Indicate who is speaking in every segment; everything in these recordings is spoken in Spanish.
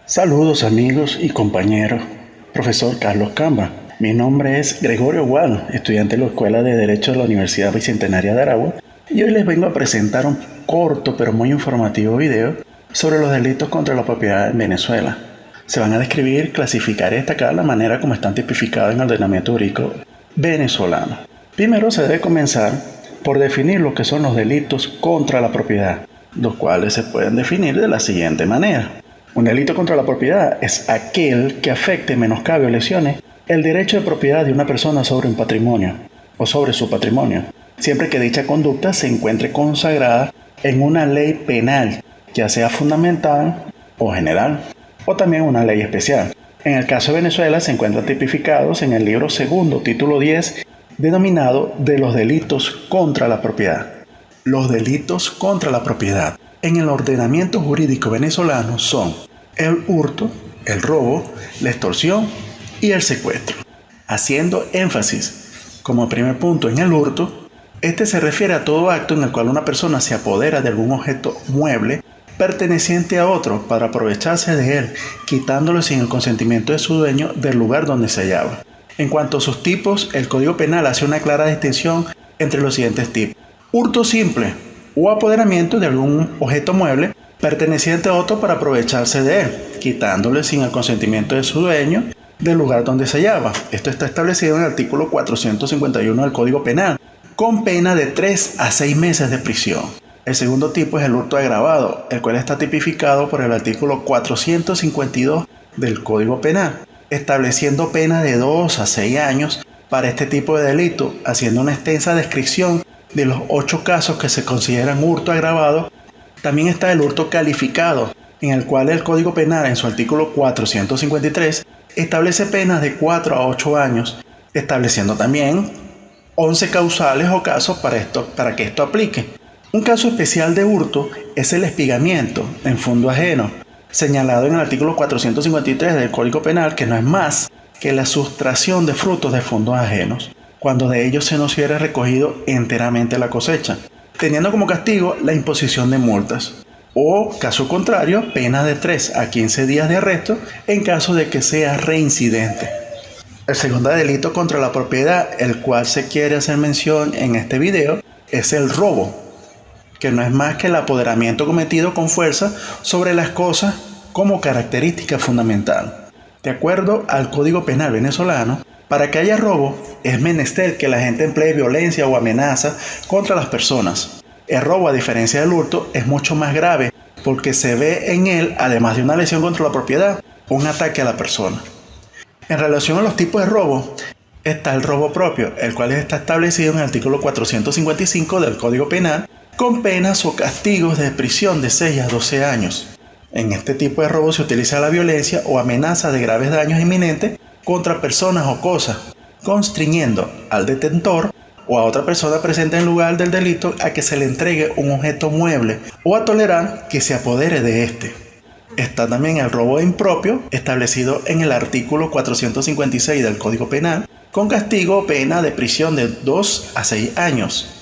Speaker 1: Saludos amigos y compañeros, profesor Carlos Camba. Mi nombre es Gregorio Gual, estudiante de la Escuela de Derecho de la Universidad Bicentenaria de Aragua, y hoy les vengo a presentar un corto pero muy informativo video sobre los delitos contra la propiedad en Venezuela. Se van a describir, clasificar y destacar la manera como están tipificados en el ordenamiento jurídico venezolano. Primero se debe comenzar por definir lo que son los delitos contra la propiedad, los cuales se pueden definir de la siguiente manera. Un delito contra la propiedad es aquel que afecte, menoscabe o lesione el derecho de propiedad de una persona sobre un patrimonio o sobre su patrimonio, siempre que dicha conducta se encuentre consagrada en una ley penal, ya sea fundamental o general, o también una ley especial. En el caso de Venezuela se encuentran tipificados en el libro segundo, título 10, denominado de los delitos contra la propiedad. Los delitos contra la propiedad en el ordenamiento jurídico venezolano son el hurto, el robo, la extorsión y el secuestro. Haciendo énfasis como primer punto en el hurto, este se refiere a todo acto en el cual una persona se apodera de algún objeto mueble perteneciente a otro para aprovecharse de él, quitándolo sin el consentimiento de su dueño del lugar donde se hallaba. En cuanto a sus tipos, el Código Penal hace una clara distinción entre los siguientes tipos: hurto simple o apoderamiento de algún objeto mueble perteneciente a otro para aprovecharse de él, quitándole sin el consentimiento de su dueño del lugar donde se hallaba. Esto está establecido en el artículo 451 del Código Penal, con pena de 3 a 6 meses de prisión. El segundo tipo es el hurto agravado, el cual está tipificado por el artículo 452 del Código Penal, estableciendo pena de 2 a 6 años para este tipo de delito, haciendo una extensa descripción de los 8 casos que se consideran hurto agravado. También está el hurto calificado, en el cual el Código Penal en su artículo 453 establece penas de 4 a 8 años, estableciendo también 11 causales o casos para que esto aplique. Un caso especial de hurto es el espigamiento en fondo ajeno, señalado en el artículo 453 del Código Penal, que no es más que la sustracción de frutos de fondos ajenos, cuando de ellos se nos hubiera recogido enteramente la cosecha, teniendo como castigo la imposición de multas, o, caso contrario, penas de 3 a 15 días de arresto en caso de que sea reincidente. El segundo delito contra la propiedad, el cual se quiere hacer mención en este video, es el robo, que no es más que el apoderamiento cometido con fuerza sobre las cosas como característica fundamental. De acuerdo al Código Penal venezolano, para que haya robo, es menester que la gente emplee violencia o amenaza contra las personas. El robo, a diferencia del hurto, es mucho más grave porque se ve en él, además de una lesión contra la propiedad, un ataque a la persona. En relación a los tipos de robo, está el robo propio, el cual está establecido en el artículo 455 del Código Penal, con penas o castigos de prisión de 6 a 12 años. En este tipo de robo se utiliza la violencia o amenaza de graves daños inminentes contra personas o cosas, constriñendo al detentor o a otra persona presente en el lugar del delito a que se le entregue un objeto mueble o a tolerar que se apodere de este. Está también el robo impropio, establecido en el artículo 456 del Código Penal, con castigo o pena de prisión de 2 a 6 años.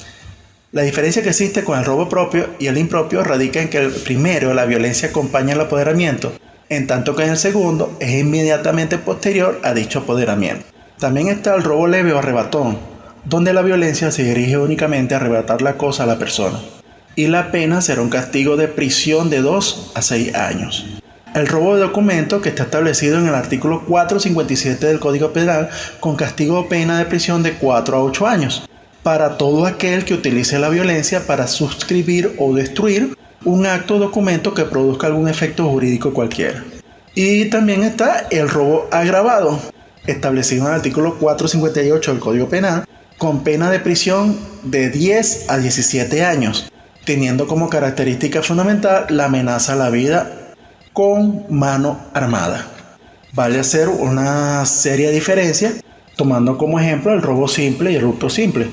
Speaker 1: La diferencia que existe con el robo propio y el impropio radica en que el primero, la violencia, acompaña el apoderamiento, en tanto que en el segundo es inmediatamente posterior a dicho apoderamiento. También está el robo leve o arrebatón, donde la violencia se dirige únicamente a arrebatar la cosa a la persona, y la pena será un castigo de prisión de 2 a 6 años. El robo de documento, que está establecido en el artículo 457 del Código Penal, con castigo o pena de prisión de 4 a 8 años, para todo aquel que utilice la violencia para suscribir o destruir un acto o documento que produzca algún efecto jurídico cualquiera. Y también está el robo agravado, establecido en el artículo 458 del Código Penal, con pena de prisión de 10 a 17 años, teniendo como característica fundamental la amenaza a la vida con mano armada. Vale hacer una seria diferencia, tomando como ejemplo el robo simple y el hurto simple.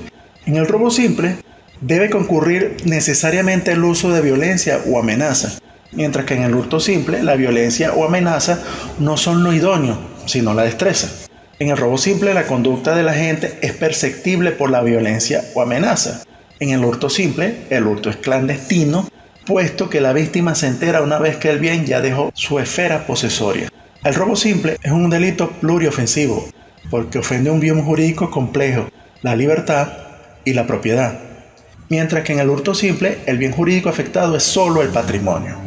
Speaker 1: En el robo simple debe concurrir necesariamente el uso de violencia o amenaza, mientras que en el hurto simple la violencia o amenaza no son lo idóneo, sino la destreza. En el robo simple la conducta de la gente es perceptible por la violencia o amenaza. En el hurto simple, el hurto es clandestino puesto que la víctima se entera una vez que el bien ya dejó su esfera posesoria. El robo simple es un delito pluriofensivo, porque ofende un bien jurídico complejo, la libertad y la propiedad, mientras que en el hurto simple el bien jurídico afectado es solo el patrimonio.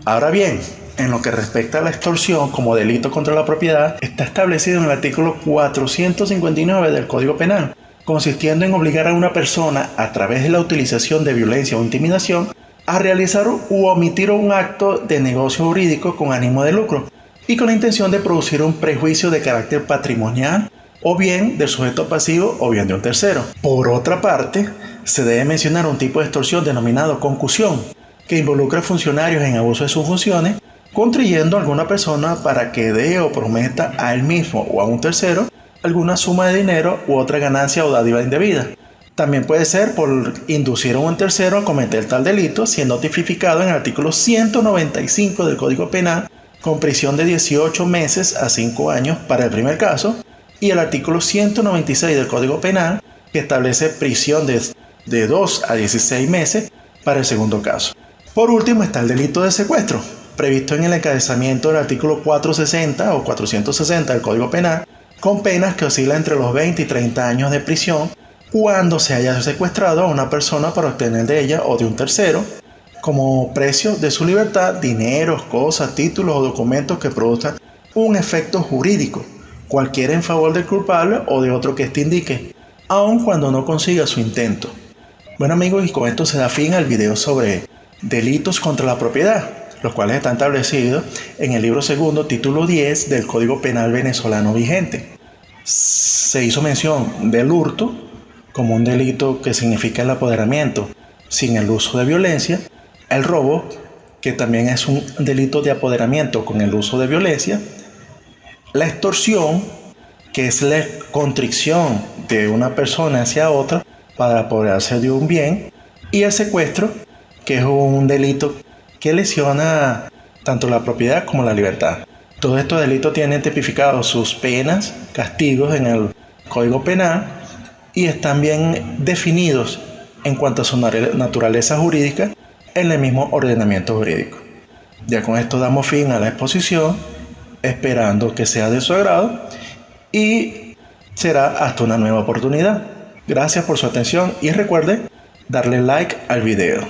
Speaker 1: Ahora bien, en lo que respecta a la extorsión como delito contra la propiedad, está establecido en el artículo 459 del Código Penal, consistiendo en obligar a una persona, a través de la utilización de violencia o intimidación, a realizar u omitir un acto de negocio jurídico con ánimo de lucro y con la intención de producir un prejuicio de carácter patrimonial o bien del sujeto pasivo o bien de un tercero. Por otra parte, se debe mencionar un tipo de extorsión denominado concusión, que involucra a funcionarios en abuso de sus funciones, contribuyendo a alguna persona para que dé o prometa a él mismo o a un tercero alguna suma de dinero u otra ganancia o dádiva indebida. También puede ser por inducir a un tercero a cometer tal delito, siendo tipificado en el artículo 195 del Código Penal con prisión de 18 meses a 5 años para el primer caso, y el artículo 196 del Código Penal que establece prisión de 2 a 16 meses para el segundo caso. Por último está el delito de secuestro, previsto en el encabezamiento del artículo 460 o 460 del Código Penal, con penas que oscilan entre los 20 y 30 años de prisión cuando se haya secuestrado a una persona para obtener de ella o de un tercero, como precio de su libertad, dineros, cosas, títulos o documentos que produzcan un efecto jurídico, cualquiera en favor del culpable o de otro que éste indique, aun cuando no consiga su intento. Bueno amigos, y con esto se da fin al video sobre delitos contra la propiedad, los cuales están establecidos en el libro segundo, título 10 del Código Penal venezolano vigente. Se hizo mención del hurto como un delito que significa el apoderamiento sin el uso de violencia, el robo, que también es un delito de apoderamiento con el uso de violencia, la extorsión, que es la constricción de una persona hacia otra para apoderarse de un bien, y el secuestro, que es un delito que lesiona tanto la propiedad como la libertad. Todos estos delitos tienen tipificados sus penas, castigos en el Código Penal y están bien definidos en cuanto a su naturaleza jurídica en el mismo ordenamiento jurídico. Ya con esto damos fin a la exposición, esperando que sea de su agrado y será hasta una nueva oportunidad. Gracias por su atención y recuerde darle like al video.